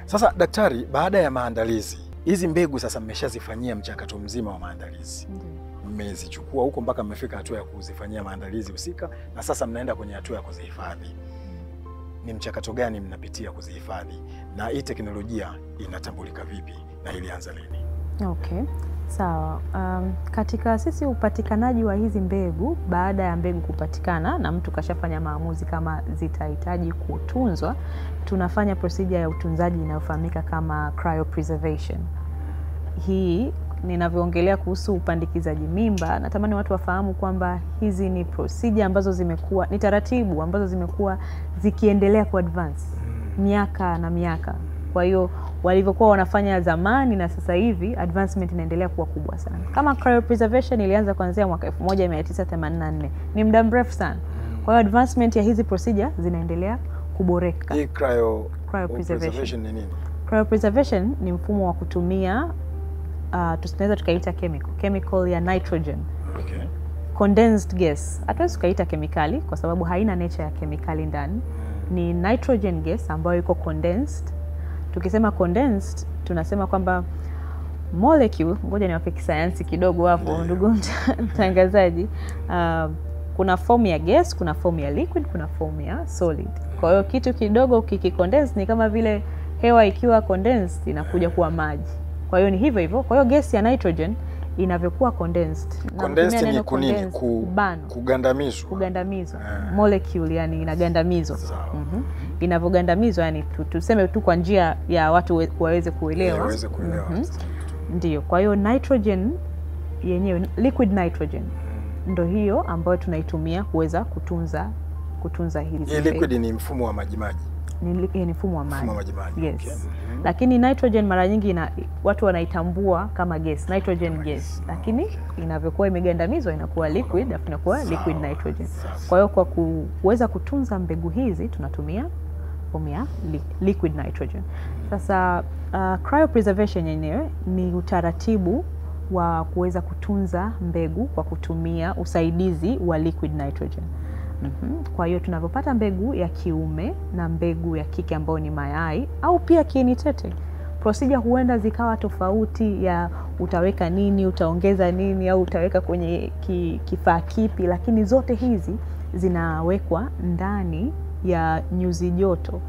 Sasa daktari, baada ya maandalizi, hizi mbegu sasa mmeshazifanyia mchakato mzima wa maandalizi. Mmezichukua huko mpaka mmefika hatua ya kuzifanyia maandalizi husika, na sasa mnaenda kwenye hatua ya kuzihifadhi. Ni mchakato gani mnapitia kuzihifadhi, na hii teknolojia inatambulika vipi na ilianza lini? Okay, sawa. Katika sisi upatikanaji wa hizi mbegu, baada ya mbegu kupatikana na mtu kashafanya maamuzi kama zitahitaji kutunzwa, tunafanya procedure ya utunzaji inayofahamika kama cryopreservation. Hii ninavyoongelea kuhusu upandikizaji mimba, natamani watu wafahamu kwamba hizi ni procedure ambazo zimekuwa, ni taratibu ambazo zimekuwa zikiendelea ku advance miaka na miaka. Kwa hiyo walivyokuwa wanafanya zamani na sasa hivi advancement inaendelea kuwa kubwa sana. Kama cryopreservation ilianza kuanzia mwaka 1984. Ni muda mrefu sana. Kwa hiyo advancement ya hizi procedure zinaendelea kuboreka. Hii cryopreservation ni nini? Cryopreservation ni mfumo wa kutumia tunaweza tukaita chemical ya nitrogen. Okay. Condensed gas. Hatuwezi tukaita kemikali kwa sababu haina nature ya kemikali ndani. Ni nitrogen gas ambayo iko condensed. Tukisema condensed, tunasema kwamba molecule, ngoja niwape kisayansi kidogo hapo ndugu mtangazaji. Kuna form ya gas, kuna form ya liquid, kuna form ya solid. Kwa hiyo kitu kidogo kikicondense ni kama vile hewa ikiwa condensed inakuja kuwa maji. Kwa hiyo ni hivyo hivyo. Kwa hiyo gas ya nitrogen inavyokuwa condensed. Condensed ni kunini? Kugandamizwa. Kugandamizwa. Molecule yani inagandamizwa. Inavyogandamizwa yani tuseme tu kwa njia ya watu waweze kuelewa. Waweze kuelewa. Ndio. Kwa hiyo nitrogen yenyewe, liquid nitrogen, ndio hiyo ambayo tunaitumia kuweza kutunza hizi. Hii liquid ni mfumo wa majimaji. Ni mfumo wa maji. Mfumo wa majimaji. Yes. Okay. Lakini nitrogen mara nyingi watu wanaitambua kama gas, nitrogen gas. Lakini inavyokuwa imegandamizwa inakuwa liquid, afu inakuwa liquid nitrogen. Kwa hiyo kwa kuweza kutunza mbegu hizi tunatumia form ya liquid nitrogen. Sasa cryopreservation yenyewe ni utaratibu wa kuweza kutunza mbegu kwa kutumia usaidizi wa liquid nitrogen. Kwa hiyo tunavyopata mbegu ya kiume na mbegu ya kike ambayo ni mayai au pia kiini tete, procedure huenda zikawa tofauti ya utaweka nini, utaongeza nini au utaweka kwenye kifaa kipi, lakini zote hizi zinawekwa ndani ya nyuzi joto